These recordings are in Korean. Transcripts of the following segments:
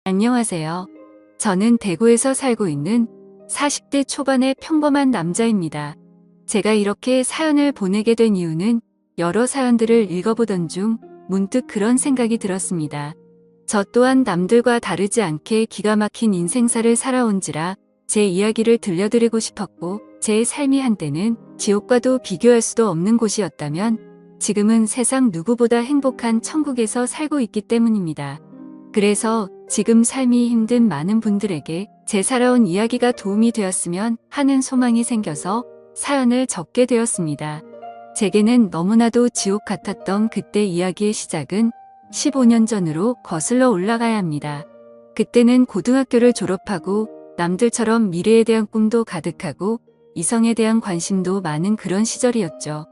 안녕하세요. 저는 대구에서 살고 있는 40대 초반의 평범한 남자입니다. 제가 이렇게 사연을 보내게 된 이유는 여러 사연들을 읽어보던 중 문득 그런 생각이 들었습니다. 저 또한 남들과 다르지 않게 기가 막힌 인생사를 살아온지라 제 이야기를 들려드리고 싶었고, 제 삶이 한때는 지옥과도 비교할 수도 없는 곳이었다면 지금은 세상 누구보다 행복한 천국에서 살고 있기 때문입니다. 그래서 지금 삶이 힘든 많은 분들에게 제 살아온 이야기가 도움이 되었으면 하는 소망이 생겨서 사연을 적게 되었습니다. 제게는 너무나도 지옥 같았던 그때 이야기의 시작은 15년 전으로 거슬러 올라가야 합니다. 그때는 고등학교를 졸업하고 남들처럼 미래에 대한 꿈도 가득하고 이성에 대한 관심도 많은 그런 시절이었죠.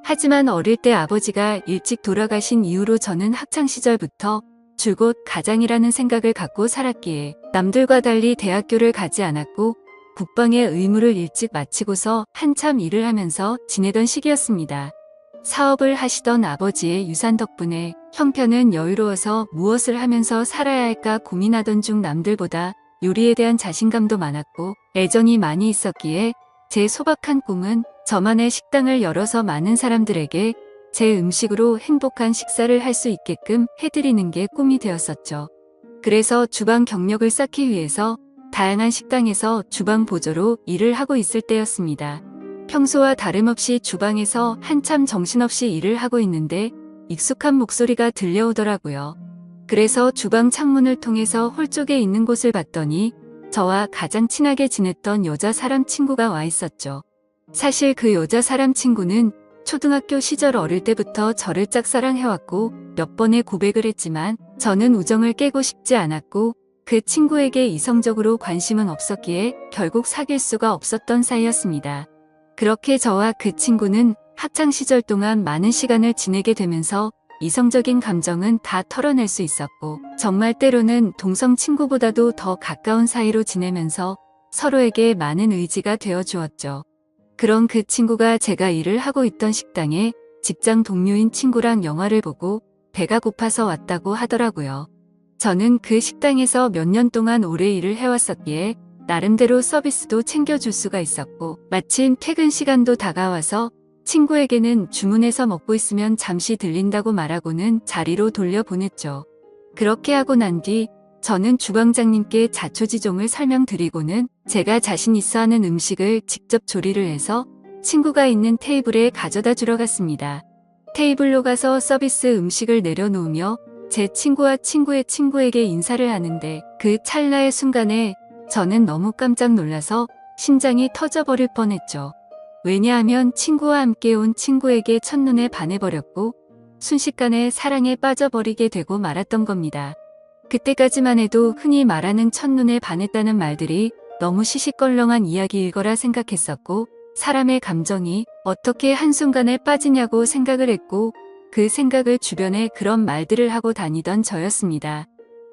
하지만 어릴 때 아버지가 일찍 돌아가신 이후로 저는 학창시절부터 줄곧 가장이라는 생각을 갖고 살았기에 남들과 달리 대학교를 가지 않았고 국방의 의무를 일찍 마치고서 한참 일을 하면서 지내던 시기였습니다. 사업을 하시던 아버지의 유산 덕분에 형편은 여유로워서 무엇을 하면서 살아야 할까 고민하던 중 남들보다 요리에 대한 자신감도 많았고 애정이 많이 있었기에 제 소박한 꿈은 저만의 식당을 열어서 많은 사람들에게 제 음식으로 행복한 식사를 할 수 있게끔 해드리는 게 꿈이 되었었죠. 그래서 주방 경력을 쌓기 위해서 다양한 식당에서 주방 보조로 일을 하고 있을 때였습니다. 평소와 다름없이 주방에서 한참 정신없이 일을 하고 있는데 익숙한 목소리가 들려오더라고요. 그래서 주방 창문을 통해서 홀 쪽에 있는 곳을 봤더니 저와 가장 친하게 지냈던 여자 사람 친구가 와 있었죠. 사실 그 여자 사람 친구는 초등학교 시절 어릴 때부터 저를 짝사랑해왔고 몇 번의 고백을 했지만 저는 우정을 깨고 싶지 않았고 그 친구에게 이성적으로 관심은 없었기에 결국 사귈 수가 없었던 사이였습니다. 그렇게 저와 그 친구는 학창시절 동안 많은 시간을 지내게 되면서 이성적인 감정은 다 털어낼 수 있었고 정말 때로는 동성 친구보다도 더 가까운 사이로 지내면서 서로에게 많은 의지가 되어 주었죠. 그런 그 친구가 제가 일을 하고 있던 식당에 직장 동료인 친구랑 영화를 보고 배가 고파서 왔다고 하더라고요. 저는 그 식당에서 몇 년 동안 오래 일을 해왔었기에 나름대로 서비스도 챙겨줄 수가 있었고 마침 퇴근 시간도 다가와서 친구에게는 주문해서 먹고 있으면 잠시 들린다고 말하고는 자리로 돌려보냈죠. 그렇게 하고 난 뒤 저는 주방장님께 자초지종을 설명드리고는 제가 자신 있어 하는 음식을 직접 조리를 해서 친구가 있는 테이블에 가져다 주러 갔습니다. 테이블로 가서 서비스 음식을 내려놓으며 제 친구와 친구의 친구에게 인사를 하는데 그 찰나의 순간에 저는 너무 깜짝 놀라서 심장이 터져버릴 뻔했죠. 왜냐하면 친구와 함께 온 친구에게 첫눈에 반해버렸고 순식간에 사랑에 빠져버리게 되고 말았던 겁니다. 그때까지만 해도 흔히 말하는 첫눈에 반했다는 말들이 너무 시시껄렁한 이야기일 거라 생각했었고 사람의 감정이 어떻게 한순간에 빠지냐고 생각을 했고 그 생각을 주변에 그런 말들을 하고 다니던 저였습니다.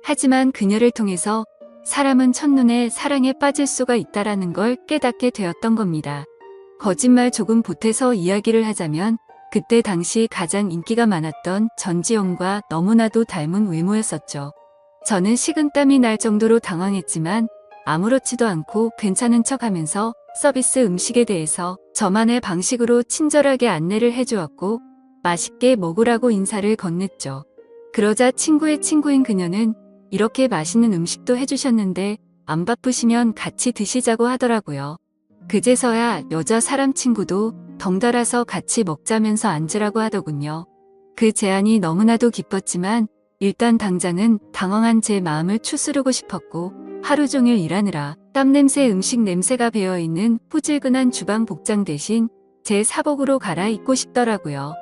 하지만 그녀를 통해서 사람은 첫눈에 사랑에 빠질 수가 있다라는 걸 깨닫게 되었던 겁니다. 거짓말 조금 보태서 이야기를 하자면 그때 당시 가장 인기가 많았던 전지현과 너무나도 닮은 외모였었죠. 저는 식은땀이 날 정도로 당황했지만 아무렇지도 않고 괜찮은 척하면서 서비스 음식에 대해서 저만의 방식으로 친절하게 안내를 해주었고 맛있게 먹으라고 인사를 건넸죠. 그러자 친구의 친구인 그녀는 이렇게 맛있는 음식도 해주셨는데 안 바쁘시면 같이 드시자고 하더라고요. 그제서야 여자 사람 친구도 덩달아서 같이 먹자면서 앉으라고 하더군요. 그 제안이 너무나도 기뻤지만 일단 당장은 당황한 제 마음을 추스르고 싶었고 하루 종일 일하느라 땀냄새 음식 냄새가 배어있는 후질근한 주방 복장 대신 제 사복으로 갈아입고 싶더라고요.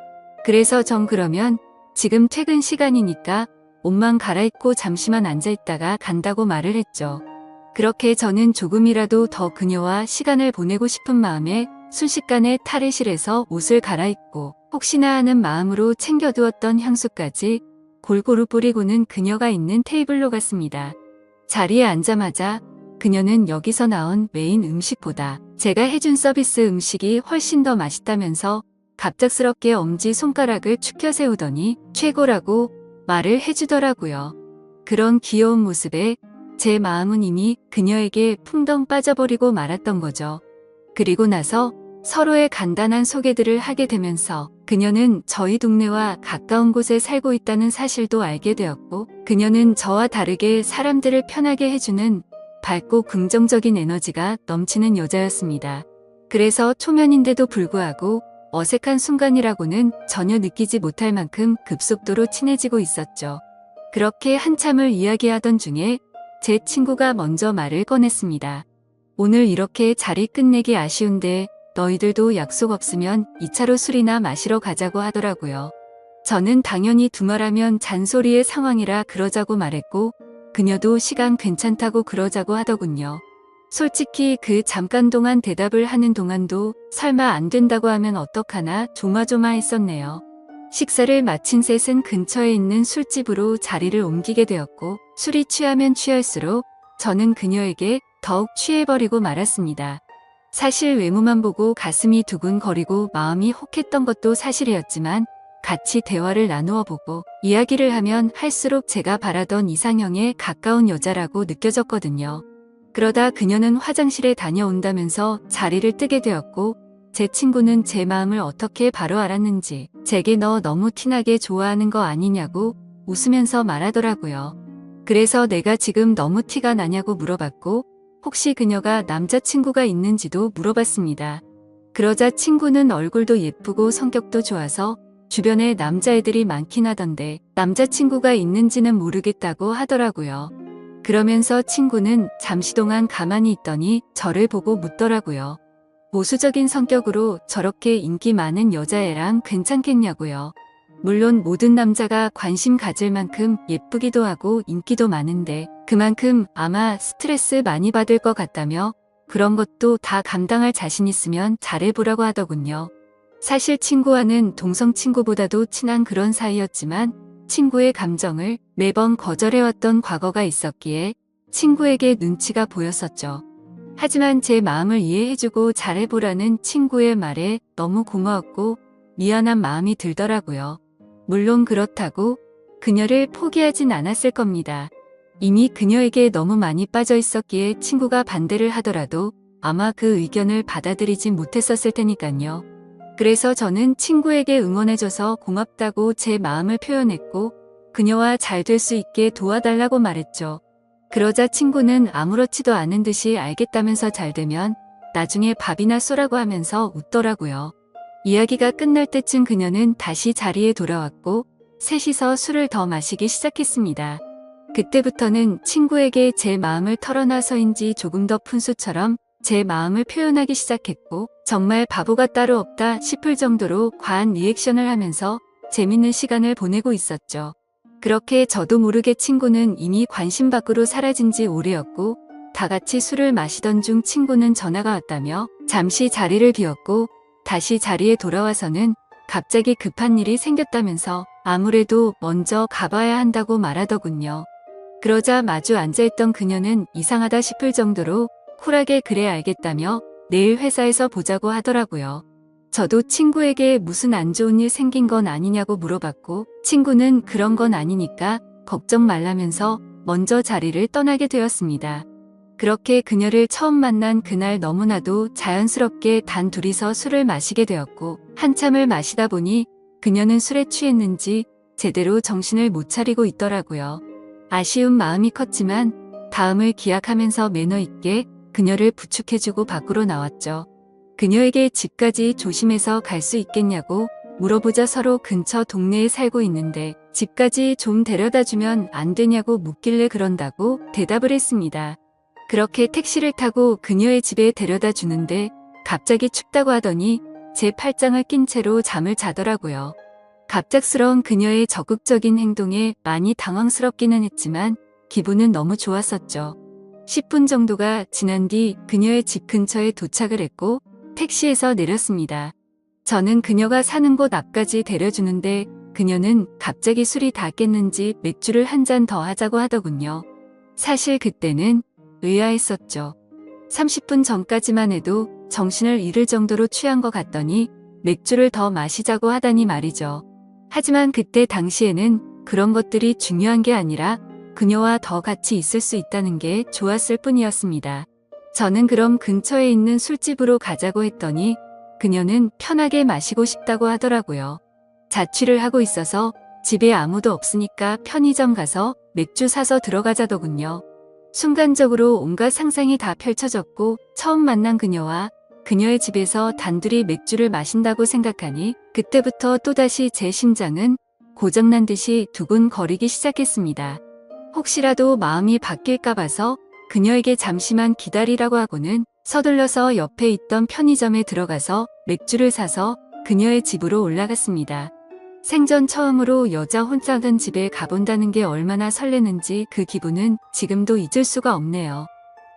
그래서 전 그러면 지금 퇴근 시간이니까 옷만 갈아입고 잠시만 앉아있다가 간다고 말을 했죠. 그렇게 저는 조금이라도 더 그녀와 시간을 보내고 싶은 마음에 순식간에 탈의실에서 옷을 갈아입고 혹시나 하는 마음으로 챙겨두었던 향수까지 골고루 뿌리고는 그녀가 있는 테이블로 갔습니다. 자리에 앉자마자 그녀는 여기서 나온 메인 음식보다 제가 해준 서비스 음식이 훨씬 더 맛있다면서 갑작스럽게 엄지손가락을 축혀 세우더니 최고라고 말을 해주더라고요. 그런 귀여운 모습에 제 마음은 이미 그녀에게 풍덩 빠져버리고 말았던 거죠. 그리고 나서 서로의 간단한 소개들을 하게 되면서 그녀는 저희 동네와 가까운 곳에 살고 있다는 사실도 알게 되었고, 그녀는 저와 다르게 사람들을 편하게 해주는 밝고 긍정적인 에너지가 넘치는 여자였습니다. 그래서 초면인데도 불구하고 어색한 순간이라고는 전혀 느끼지 못할 만큼 급속도로 친해지고 있었죠. 그렇게 한참을 이야기하던 중에 제 친구가 먼저 말을 꺼냈습니다. 오늘 이렇게 자리 끝내기 아쉬운데 너희들도 약속 없으면 2차로 술이나 마시러 가자고 하더라고요. 저는 당연히 두말하면 잔소리의 상황이라 그러자고 말했고, 그녀도 시간 괜찮다고 그러자고 하더군요. 솔직히 그 잠깐 동안 대답을 하는 동안도 설마 안 된다고 하면 어떡하나 조마조마했었네요. 식사를 마친 셋은 근처에 있는 술집으로 자리를 옮기게 되었고, 술이 취하면 취할수록 저는 그녀에게 더욱 취해버리고 말았습니다. 사실 외모만 보고 가슴이 두근거리고 마음이 혹했던 것도 사실이었지만, 같이 대화를 나누어 보고 이야기를 하면 할수록 제가 바라던 이상형에 가까운 여자라고 느껴졌거든요. 그러다 그녀는 화장실에 다녀온다면서 자리를 뜨게 되었고, 제 친구는 제 마음을 어떻게 바로 알았는지 제게 너 너무 티나게 좋아하는 거 아니냐고 웃으면서 말하더라고요. 그래서 내가 지금 너무 티가 나냐고 물어봤고, 혹시 그녀가 남자친구가 있는지도 물어봤습니다. 그러자 친구는 얼굴도 예쁘고 성격도 좋아서 주변에 남자애들이 많긴 하던데 남자친구가 있는지는 모르겠다고 하더라고요. 그러면서 친구는 잠시 동안 가만히 있더니 저를 보고 묻더라고요. 보수적인 성격으로 저렇게 인기 많은 여자애랑 괜찮겠냐고요. 물론 모든 남자가 관심 가질 만큼 예쁘기도 하고 인기도 많은데 그만큼 아마 스트레스 많이 받을 것 같다며 그런 것도 다 감당할 자신 있으면 잘해보라고 하더군요. 사실 친구와는 동성 친구보다도 친한 그런 사이였지만 친구의 감정을 매번 거절해왔던 과거가 있었기에 친구에게 눈치가 보였었죠. 하지만 제 마음을 이해해주고 잘해보라는 친구의 말에 너무 고마웠고 미안한 마음이 들더라고요. 물론 그렇다고 그녀를 포기하진 않았을 겁니다. 이미 그녀에게 너무 많이 빠져 있었기에 친구가 반대를 하더라도 아마 그 의견을 받아들이진 못했었을 테니까요. 그래서 저는 친구에게 응원해줘서 고맙다고 제 마음을 표현했고 그녀와 잘 될 수 있게 도와달라고 말했죠. 그러자 친구는 아무렇지도 않은 듯이 알겠다면서 잘 되면 나중에 밥이나 쏘라고 하면서 웃더라고요. 이야기가 끝날 때쯤 그녀는 다시 자리에 돌아왔고 셋이서 술을 더 마시기 시작했습니다. 그때부터는 친구에게 제 마음을 털어놔서인지 조금 더 푼수처럼 제 마음을 표현하기 시작했고 정말 바보가 따로 없다 싶을 정도로 과한 리액션을 하면서 재밌는 시간을 보내고 있었죠. 그렇게 저도 모르게 친구는 이미 관심 밖으로 사라진 지 오래였고 다 같이 술을 마시던 중 친구는 전화가 왔다며 잠시 자리를 비웠고 다시 자리에 돌아와서는 갑자기 급한 일이 생겼다면서 아무래도 먼저 가봐야 한다고 말하더군요. 그러자 마주 앉아있던 그녀는 이상하다 싶을 정도로 쿨하게 그래 알겠다며 내일 회사에서 보자고 하더라고요. 저도 친구에게 무슨 안 좋은 일 생긴 건 아니냐고 물어봤고 친구는 그런 건 아니니까 걱정 말라면서 먼저 자리를 떠나게 되었습니다. 그렇게 그녀를 처음 만난 그날 너무나도 자연스럽게 단 둘이서 술을 마시게 되었고 한참을 마시다 보니 그녀는 술에 취했는지 제대로 정신을 못 차리고 있더라고요. 아쉬운 마음이 컸지만 다음을 기약하면서 매너 있게 그녀를 부축해주고 밖으로 나왔죠. 그녀에게 집까지 조심해서 갈 수 있겠냐고 물어보자 서로 근처 동네에 살고 있는데 집까지 좀 데려다주면 안 되냐고 묻길래 그런다고 대답을 했습니다. 그렇게 택시를 타고 그녀의 집에 데려다 주는데 갑자기 춥다고 하더니 제 팔짱을 낀 채로 잠을 자더라고요. 갑작스러운 그녀의 적극적인 행동에 많이 당황스럽기는 했지만 기분은 너무 좋았었죠. 10분 정도가 지난 뒤 그녀의 집 근처에 도착을 했고 택시에서 내렸습니다. 저는 그녀가 사는 곳 앞까지 데려주는데 그녀는 갑자기 술이 다 깼는지 맥주를 한 잔 더 하자고 하더군요. 사실 그때는 의아했었죠. 30분 전까지만 해도 정신을 잃을 정도로 취한 것 같더니 맥주를 더 마시자고 하다니 말이죠. 하지만 그때 당시에는 그런 것들이 중요한 게 아니라 그녀와 더 같이 있을 수 있다는 게 좋았을 뿐이었습니다. 저는 그럼 근처에 있는 술집으로 가자고 했더니 그녀는 편하게 마시고 싶다고 하더라고요. 자취를 하고 있어서 집에 아무도 없으니까 편의점 가서 맥주 사서 들어가자더군요. 순간적으로 온갖 상상이 다 펼쳐졌고 처음 만난 그녀와 그녀의 집에서 단둘이 맥주를 마신다고 생각하니 그때부터 또다시 제 심장은 고장난 듯이 두근거리기 시작했습니다. 혹시라도 마음이 바뀔까 봐서 그녀에게 잠시만 기다리라고 하고는 서둘러서 옆에 있던 편의점에 들어가서 맥주를 사서 그녀의 집으로 올라갔습니다. 생전 처음으로 여자 혼자든 집에 가본다는 게 얼마나 설레는지 그 기분은 지금도 잊을 수가 없네요.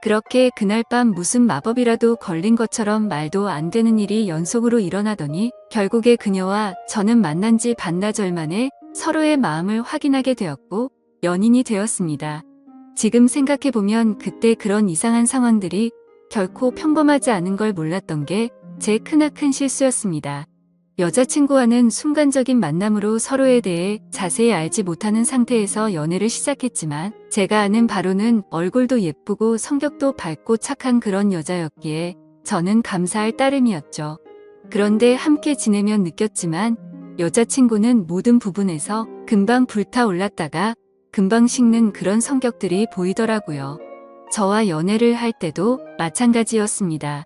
그렇게 그날 밤 무슨 마법이라도 걸린 것처럼 말도 안 되는 일이 연속으로 일어나더니 결국에 그녀와 저는 만난 지 반나절 만에 서로의 마음을 확인하게 되었고 연인이 되었습니다. 지금 생각해보면 그때 그런 이상한 상황들이 결코 평범하지 않은 걸 몰랐던 게 제 크나큰 실수였습니다. 여자친구와는 순간적인 만남으로 서로에 대해 자세히 알지 못하는 상태에서 연애를 시작했지만 제가 아는 바로는 얼굴도 예쁘고 성격도 밝고 착한 그런 여자였기에 저는 감사할 따름이었죠. 그런데 함께 지내면 느꼈지만 여자친구는 모든 부분에서 금방 불타올랐다가 금방 식는 그런 성격들이 보이더라고요. 저와 연애를 할 때도 마찬가지였습니다.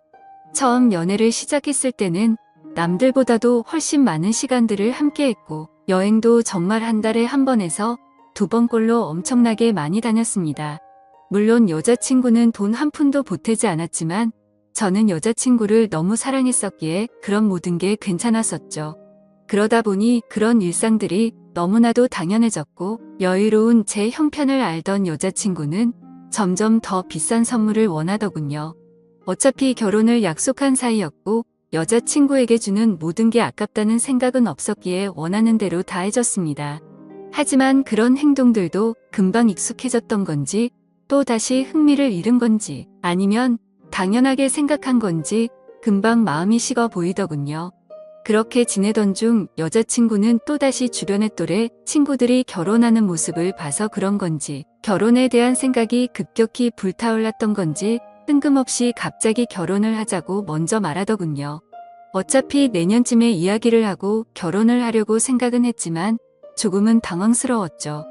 처음 연애를 시작했을 때는 남들보다도 훨씬 많은 시간들을 함께 했고 여행도 정말 한 달에 한 번에서 두 번꼴로 엄청나게 많이 다녔습니다. 물론 여자친구는 돈 한 푼도 보태지 않았지만 저는 여자친구를 너무 사랑했었기에 그런 모든 게 괜찮았었죠. 그러다 보니 그런 일상들이 너무나도 당연해졌고 여유로운 제 형편을 알던 여자친구는 점점 더 비싼 선물을 원하더군요. 어차피 결혼을 약속한 사이였고 여자친구에게 주는 모든 게 아깝다는 생각은 없었기에 원하는 대로 다 해줬습니다. 하지만 그런 행동들도 금방 익숙해졌던 건지 또 다시 흥미를 잃은 건지 아니면 당연하게 생각한 건지 금방 마음이 식어 보이더군요. 그렇게 지내던 중 여자친구는 또다시 주변의 또래 친구들이 결혼하는 모습을 봐서 그런 건지 결혼에 대한 생각이 급격히 불타올랐던 건지 뜬금없이 갑자기 결혼을 하자고 먼저 말하더군요. 어차피 내년쯤에 이야기를 하고 결혼을 하려고 생각은 했지만 조금은 당황스러웠죠.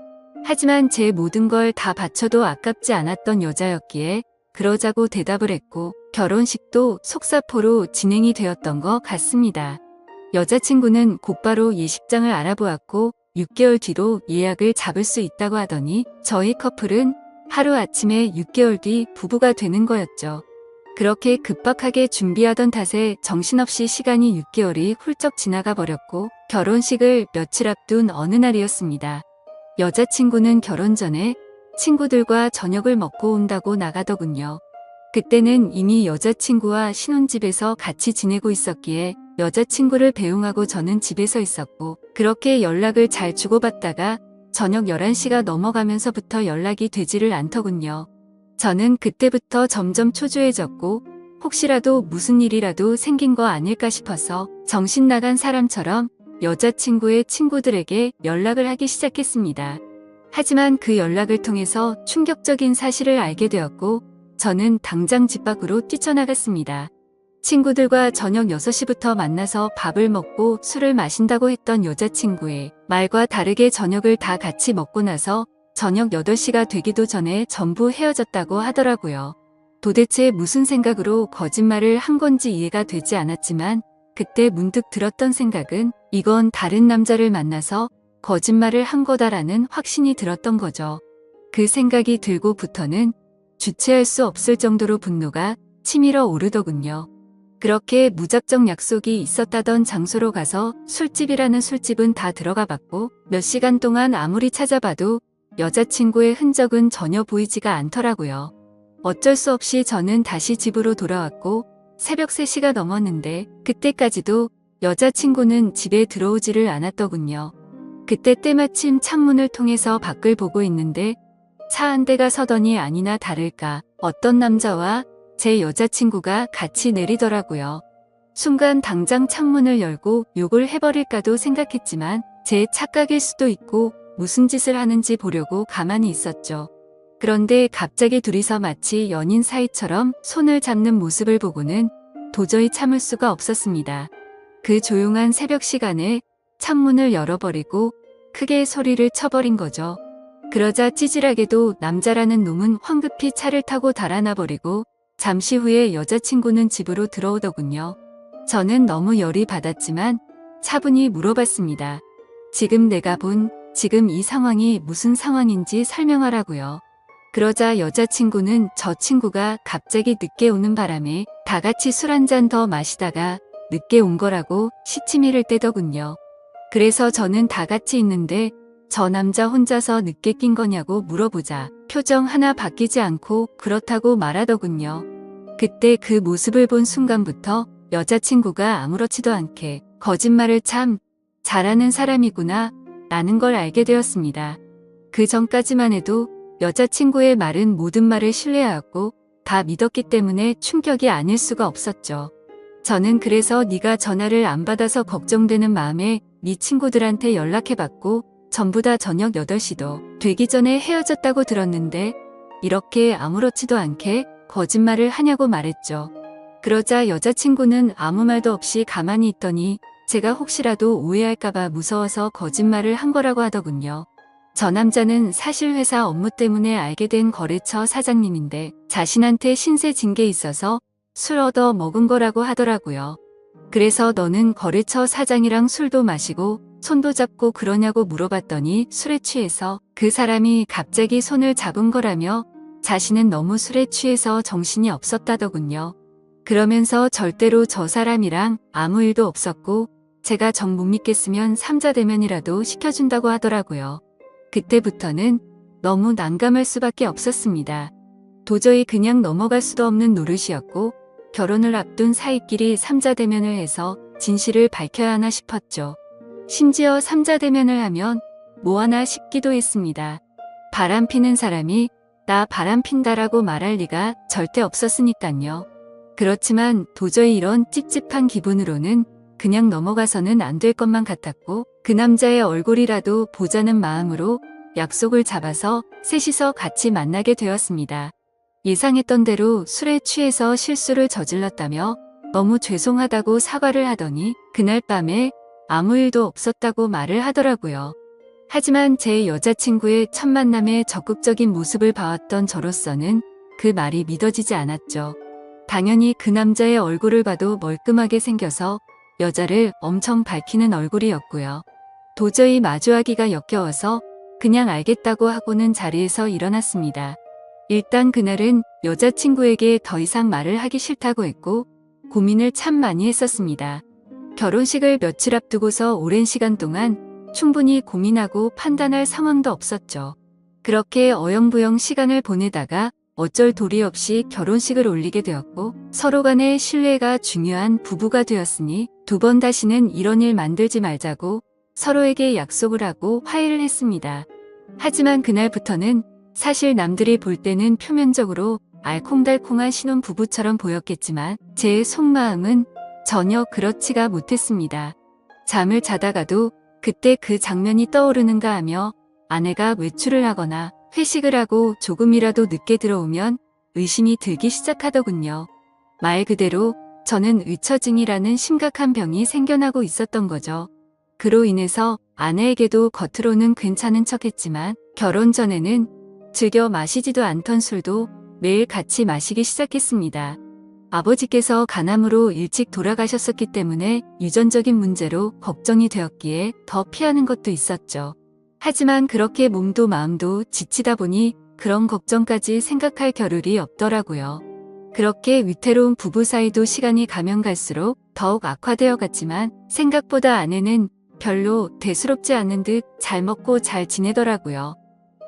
하지만 제 모든 걸 다 바쳐도 아깝지 않았던 여자였기에 그러자고 대답을 했고 결혼식도 속사포로 진행이 되었던 것 같습니다. 여자친구는 곧바로 예식장을 알아보았고 6개월 뒤로 예약을 잡을 수 있다고 하더니 저희 커플은 하루아침에 6개월 뒤 부부가 되는 거였죠. 그렇게 급박하게 준비하던 탓에 정신없이 시간이 6개월이 훌쩍 지나가 버렸고 결혼식을 며칠 앞둔 어느 날이었습니다. 여자친구는 결혼 전에 친구들과 저녁을 먹고 온다고 나가더군요. 그때는 이미 여자친구와 신혼집에서 같이 지내고 있었기에 여자친구를 배웅하고 저는 집에서 있었고 그렇게 연락을 잘 주고받다가 저녁 11시가 넘어가면서부터 연락이 되지를 않더군요. 저는 그때부터 점점 초조해졌고 혹시라도 무슨 일이라도 생긴 거 아닐까 싶어서 정신 나간 사람처럼 여자친구의 친구들에게 연락을 하기 시작했습니다. 하지만 그 연락을 통해서 충격적인 사실을 알게 되었고 저는 당장 집 밖으로 뛰쳐나갔습니다. 친구들과 저녁 6시부터 만나서 밥을 먹고 술을 마신다고 했던 여자친구의 말과 다르게 저녁을 다 같이 먹고 나서 저녁 8시가 되기도 전에 전부 헤어졌다고 하더라고요. 도대체 무슨 생각으로 거짓말을 한 건지 이해가 되지 않았지만 그때 문득 들었던 생각은 이건 다른 남자를 만나서 거짓말을 한 거다라는 확신이 들었던 거죠. 그 생각이 들고부터는 주체할 수 없을 정도로 분노가 치밀어 오르더군요. 그렇게 무작정 약속이 있었다던 장소로 가서 술집이라는 술집은 다 들어가 봤고 몇 시간 동안 아무리 찾아봐도 여자친구의 흔적은 전혀 보이지가 않더라고요. 어쩔 수 없이 저는 다시 집으로 돌아왔고 새벽 3시가 넘었는데 그때까지도 여자친구는 집에 들어오지를 않았더군요. 그때 때마침 창문을 통해서 밖을 보고 있는데 차 한 대가 서더니 아니나 다를까 어떤 남자와 제 여자친구가 같이 내리더라고요. 순간 당장 창문을 열고 욕을 해버릴까도 생각했지만 제 착각일 수도 있고 무슨 짓을 하는지 보려고 가만히 있었죠. 그런데 갑자기 둘이서 마치 연인 사이처럼 손을 잡는 모습을 보고는 도저히 참을 수가 없었습니다. 그 조용한 새벽 시간에 창문을 열어버리고 크게 소리를 쳐버린 거죠. 그러자 찌질하게도 남자라는 놈은 황급히 차를 타고 달아나버리고 잠시 후에 여자친구는 집으로 들어오더군요. 저는 너무 열이 받았지만 차분히 물어봤습니다. 지금 내가 본 지금 이 상황이 무슨 상황인지 설명하라고요. 그러자 여자친구는 저 친구가 갑자기 늦게 오는 바람에 다 같이 술 한 잔 더 마시다가 늦게 온 거라고 시치미를 떼더군요. 그래서 저는 다 같이 있는데 저 남자 혼자서 늦게 낀 거냐고 물어보자 표정 하나 바뀌지 않고 그렇다고 말하더군요. 그때 그 모습을 본 순간부터 여자친구가 아무렇지도 않게 거짓말을 참 잘하는 사람이구나 라는 걸 알게 되었습니다. 그 전까지만 해도 여자친구의 말은 모든 말을 신뢰하고 다 믿었기 때문에 충격이 아닐 수가 없었죠. 저는 그래서 네가 전화를 안 받아서 걱정되는 마음에 네 친구들한테 연락해봤고 전부 다 저녁 8시도 되기 전에 헤어졌다고 들었는데 이렇게 아무렇지도 않게 거짓말을 하냐고 말했죠. 그러자 여자친구는 아무 말도 없이 가만히 있더니 제가 혹시라도 오해할까봐 무서워서 거짓말을 한 거라고 하더군요. 저 남자는 사실 회사 업무 때문에 알게 된 거래처 사장님인데 자신한테 신세 진 게 있어서 술 얻어 먹은 거라고 하더라고요. 그래서 너는 거래처 사장이랑 술도 마시고 손도 잡고 그러냐고 물어봤더니 술에 취해서 그 사람이 갑자기 손을 잡은 거라며 자신은 너무 술에 취해서 정신이 없었다더군요. 그러면서 절대로 저 사람이랑 아무 일도 없었고 제가 정 못 믿겠으면 삼자대면이라도 시켜준다고 하더라고요. 그때부터는 너무 난감할 수밖에 없었습니다. 도저히 그냥 넘어갈 수도 없는 노릇이었고 결혼을 앞둔 사이끼리 삼자대면을 해서 진실을 밝혀야 하나 싶었죠. 심지어 삼자대면을 하면 뭐 하나 싶기도 했습니다. 바람 피는 사람이 나 바람 핀다라고 말할 리가 절대 없었으니깐요. 그렇지만 도저히 이런 찝찝한 기분으로는 그냥 넘어가서는 안 될 것만 같았고 그 남자의 얼굴이라도 보자는 마음으로 약속을 잡아서 셋이서 같이 만나게 되었습니다. 예상했던 대로 술에 취해서 실수를 저질렀다며 너무 죄송하다고 사과를 하더니 그날 밤에 아무 일도 없었다고 말을 하더라고요. 하지만 제 여자친구의 첫 만남에 적극적인 모습을 봐왔던 저로서는 그 말이 믿어지지 않았죠. 당연히 그 남자의 얼굴을 봐도 멀끔하게 생겨서 여자를 엄청 밝히는 얼굴이었고요. 도저히 마주하기가 역겨워서 그냥 알겠다고 하고는 자리에서 일어났습니다. 일단 그날은 여자친구에게 더 이상 말을 하기 싫다고 했고 고민을 참 많이 했었습니다. 결혼식을 며칠 앞두고서 오랜 시간 동안 충분히 고민하고 판단할 상황도 없었죠. 그렇게 어영부영 시간을 보내다가 어쩔 도리 없이 결혼식을 올리게 되었고 서로 간의 신뢰가 중요한 부부가 되었으니 두 번 다시는 이런 일 만들지 말자고 서로에게 약속을 하고 화해를 했습니다. 하지만 그날부터는 사실 남들이 볼 때는 표면적으로 알콩달콩한 신혼부부처럼 보였겠지만 제 속마음은 전혀 그렇지가 못했습니다. 잠을 자다가도 그때 그 장면이 떠오르는가 하며 아내가 외출을 하거나 회식을 하고 조금이라도 늦게 들어오면 의심이 들기 시작하더군요. 말 그대로 저는 의처증이라는 심각한 병이 생겨나고 있었던 거죠. 그로 인해서 아내에게도 겉으로는 괜찮은 척했지만 결혼 전에는 즐겨 마시지도 않던 술도 매일 같이 마시기 시작했습니다. 아버지께서 간암으로 일찍 돌아가셨었기 때문에 유전적인 문제로 걱정이 되었기에 더 피하는 것도 있었죠. 하지만 그렇게 몸도 마음도 지치다 보니 그런 걱정까지 생각할 겨를이 없더라고요. 그렇게 위태로운 부부 사이도 시간이 가면 갈수록 더욱 악화되어 갔지만 생각보다 아내는 별로 대수롭지 않은 듯 잘 먹고 잘 지내더라고요.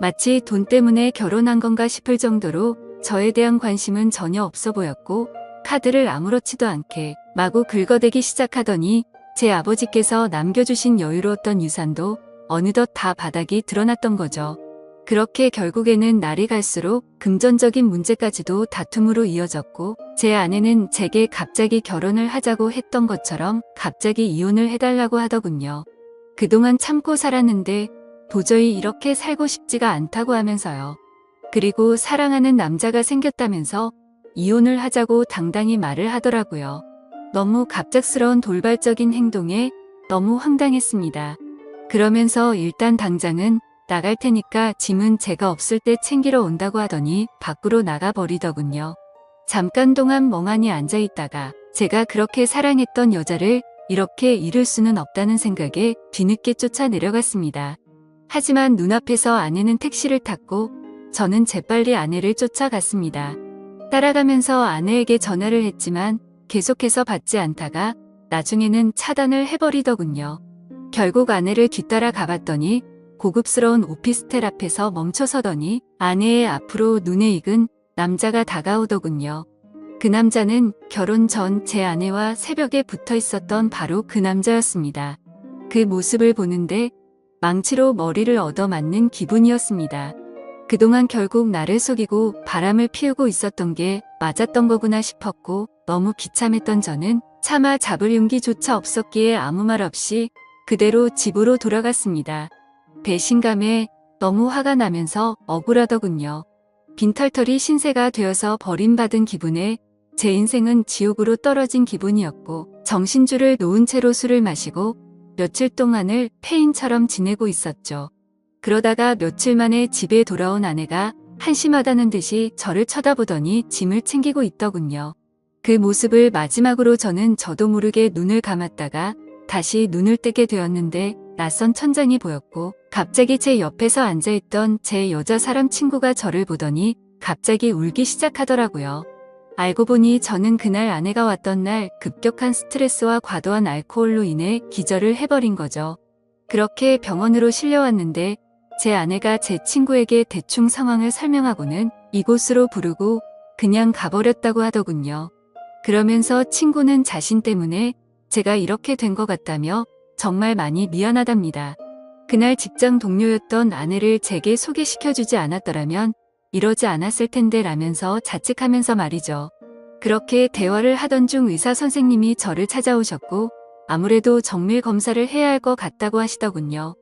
마치 돈 때문에 결혼한 건가 싶을 정도로 저에 대한 관심은 전혀 없어 보였고 카드를 아무렇지도 않게 마구 긁어대기 시작하더니 제 아버지께서 남겨주신 여유로웠던 유산도 어느덧 다 바닥이 드러났던 거죠. 그렇게 결국에는 날이 갈수록 금전적인 문제까지도 다툼으로 이어졌고 제 아내는 제게 갑자기 결혼을 하자고 했던 것처럼 갑자기 이혼을 해달라고 하더군요. 그동안 참고 살았는데 도저히 이렇게 살고 싶지가 않다고 하면서요. 그리고 사랑하는 남자가 생겼다면서 이혼을 하자고 당당히 말을 하더라고요. 너무 갑작스러운 돌발적인 행동에 너무 황당했습니다. 그러면서 일단 당장은 나갈 테니까 짐은 제가 없을 때 챙기러 온다고 하더니 밖으로 나가버리더군요. 잠깐 동안 멍하니 앉아있다가 제가 그렇게 사랑했던 여자를 이렇게 잃을 수는 없다는 생각에 뒤늦게 쫓아 내려갔습니다. 하지만 눈앞에서 아내는 택시를 탔고 저는 재빨리 아내를 쫓아갔습니다. 따라가면서 아내에게 전화를 했지만 계속해서 받지 않다가 나중에는 차단을 해버리더군요. 결국 아내를 뒤따라 가봤더니 고급스러운 오피스텔 앞에서 멈춰서더니 아내의 앞으로 눈에 익은 남자가 다가오더군요. 그 남자는 결혼 전 제 아내와 새벽에 붙어 있었던 바로 그 남자였습니다. 그 모습을 보는데 망치로 머리를 얻어맞는 기분이었습니다. 그동안 결국 나를 속이고 바람을 피우고 있었던 게 맞았던 거구나 싶었고 너무 비참했던 저는 차마 잡을 용기조차 없었기에 아무 말 없이 그대로 집으로 돌아갔습니다. 배신감에 너무 화가 나면서 억울하더군요. 빈털털이 신세가 되어서 버림받은 기분에 제 인생은 지옥으로 떨어진 기분이었고 정신줄을 놓은 채로 술을 마시고 며칠 동안을 폐인처럼 지내고 있었죠. 그러다가 며칠 만에 집에 돌아온 아내가 한심하다는 듯이 저를 쳐다보더니 짐을 챙기고 있더군요. 그 모습을 마지막으로 저는 저도 모르게 눈을 감았다가 다시 눈을 뜨게 되었는데 낯선 천장이 보였고 갑자기 제 옆에서 앉아있던 제 여자 사람 친구가 저를 보더니 갑자기 울기 시작하더라고요. 알고 보니 저는 그날 아내가 왔던 날 급격한 스트레스와 과도한 알코올로 인해 기절을 해버린 거죠. 그렇게 병원으로 실려왔는데 제 아내가 제 친구에게 대충 상황을 설명하고는 이곳으로 부르고 그냥 가버렸다고 하더군요. 그러면서 친구는 자신 때문에 제가 이렇게 된 것 같다며 정말 많이 미안하답니다. 그날 직장 동료였던 아내를 제게 소개시켜주지 않았더라면 이러지 않았을 텐데 라면서 자책하면서 말이죠. 그렇게 대화를 하던 중 의사 선생님이 저를 찾아오셨고 아무래도 정밀 검사를 해야 할 것 같다고 하시더군요.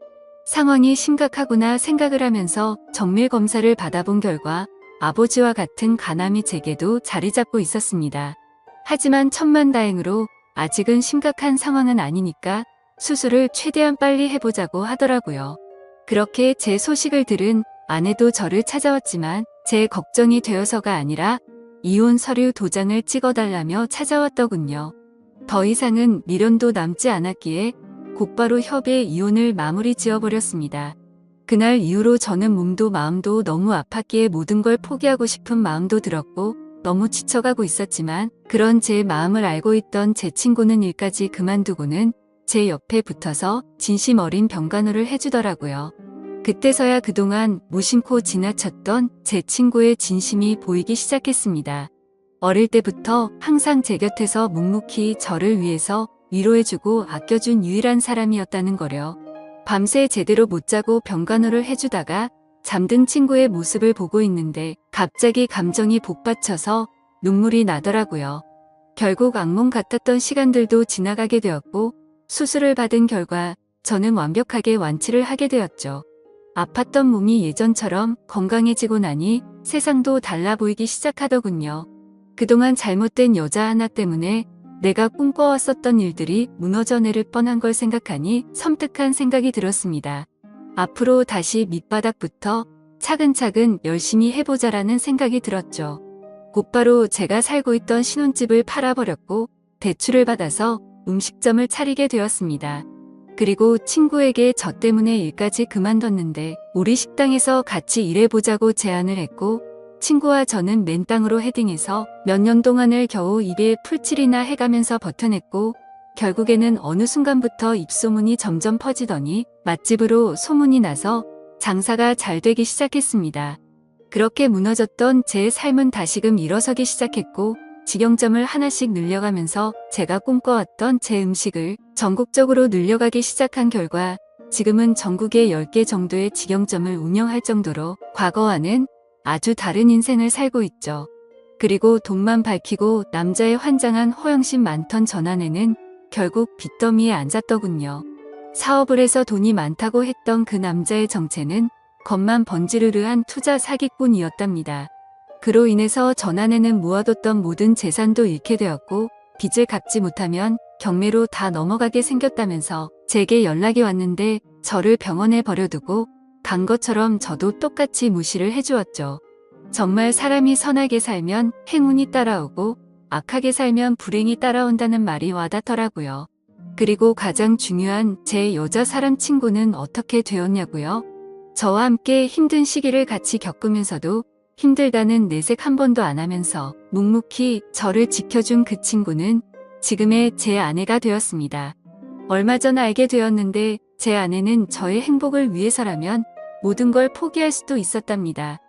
상황이 심각하구나 생각을 하면서 정밀 검사를 받아본 결과 아버지와 같은 간암이 제게도 자리 잡고 있었습니다. 하지만 천만다행으로 아직은 심각한 상황은 아니니까 수술을 최대한 빨리 해보자고 하더라고요. 그렇게 제 소식을 들은 아내도 저를 찾아왔지만 제 걱정이 되어서가 아니라 이혼 서류 도장을 찍어달라며 찾아왔더군요. 더 이상은 미련도 남지 않았기에 곧바로 협의해 이혼을 마무리 지어버렸습니다. 그날 이후로 저는 몸도 마음도 너무 아팠기에 모든 걸 포기하고 싶은 마음도 들었고 너무 지쳐가고 있었지만 그런 제 마음을 알고 있던 제 친구는 일까지 그만두고는 제 옆에 붙어서 진심 어린 병간호를 해주더라고요. 그때서야 그동안 무심코 지나쳤던 제 친구의 진심이 보이기 시작했습니다. 어릴 때부터 항상 제 곁에서 묵묵히 저를 위해서 위로해주고 아껴준 유일한 사람이었다는 거려. 밤새 제대로 못 자고 병간호를 해주다가 잠든 친구의 모습을 보고 있는데 갑자기 감정이 복받쳐서 눈물이 나더라고요. 결국 악몽 같았던 시간들도 지나가게 되었고 수술을 받은 결과 저는 완벽하게 완치를 하게 되었죠. 아팠던 몸이 예전처럼 건강해지고 나니 세상도 달라 보이기 시작하더군요. 그동안 잘못된 여자 하나 때문에 내가 꿈꿔왔었던 일들이 무너져 내릴 뻔한 걸 생각하니 섬뜩한 생각이 들었습니다. 앞으로 다시 밑바닥부터 차근차근 열심히 해보자라는 생각이 들었죠. 곧바로 제가 살고 있던 신혼집을 팔아버렸고 대출을 받아서 음식점을 차리게 되었습니다. 그리고 친구에게 저 때문에 일까지 그만뒀는데 우리 식당에서 같이 일해보자고 제안을 했고 친구와 저는 맨땅으로 헤딩해서 몇 년 동안을 겨우 입에 풀칠이나 해가면서 버텨냈고 결국에는 어느 순간부터 입소문이 점점 퍼지더니 맛집으로 소문이 나서 장사가 잘 되기 시작했습니다. 그렇게 무너졌던 제 삶은 다시금 일어서기 시작했고 직영점을 하나씩 늘려가면서 제가 꿈꿔왔던 제 음식을 전국적으로 늘려가기 시작한 결과 지금은 전국에 10개 정도의 직영점을 운영할 정도로 과거와는 아주 다른 인생을 살고 있죠. 그리고 돈만 밝히고 남자의 환장한 허영심 많던 전 아내는 결국 빚더미에 앉았더군요. 사업을 해서 돈이 많다고 했던 그 남자의 정체는 겉만 번지르르한 투자 사기꾼이었답니다. 그로 인해서 전 아내는 모아뒀던 모든 재산도 잃게 되었고 빚을 갚지 못하면 경매로 다 넘어가게 생겼다면서 제게 연락이 왔는데 저를 병원에 버려두고 간 것처럼 저도 똑같이 무시를 해주었죠. 정말 사람이 선하게 살면 행운이 따라오고 악하게 살면 불행이 따라온다는 말이 와닿더라고요. 그리고 가장 중요한 제 여자 사람 친구는 어떻게 되었냐고요? 저와 함께 힘든 시기를 같이 겪으면서도 힘들다는 내색 한 번도 안 하면서 묵묵히 저를 지켜준 그 친구는 지금의 제 아내가 되었습니다. 얼마 전 알게 되었는데 제 아내는 저의 행복을 위해서라면 모든 걸 포기할 수도 있었답니다.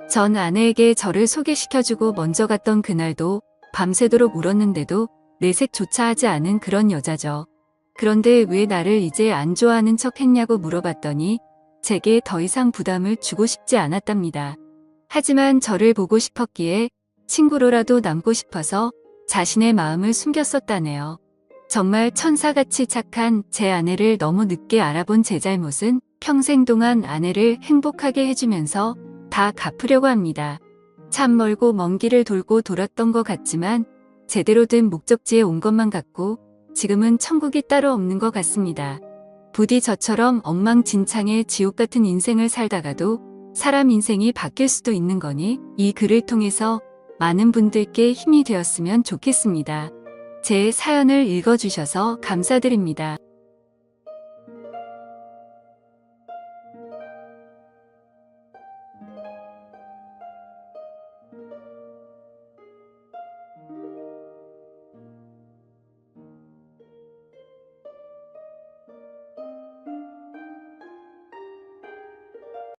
전 아내에게 저를 소개시켜주고 먼저 갔던 그날도 밤새도록 울었는데도 내색조차 하지 않은 그런 여자죠. 그런데 왜 나를 이제 안 좋아하는 척 했냐고 물어봤더니 제게 더 이상 부담을 주고 싶지 않았답니다. 하지만 저를 보고 싶었기에 친구로라도 남고 싶어서 자신의 마음을 숨겼었다네요. 정말 천사같이 착한 제 아내를 너무 늦게 알아본 제 잘못은 평생 동안 아내를 행복하게 해주면서 다 갚으려고 합니다. 참 멀고 먼 길을 돌고 돌았던 것 같지만 제대로 된 목적지에 온 것만 같고 지금은 천국이 따로 없는 것 같습니다. 부디 저처럼 엉망진창의 지옥 같은 인생을 살다가도 사람 인생이 바뀔 수도 있는 거니 이 글을 통해서 많은 분들께 힘이 되었으면 좋겠습니다. 제 사연을 읽어주셔서 감사드립니다.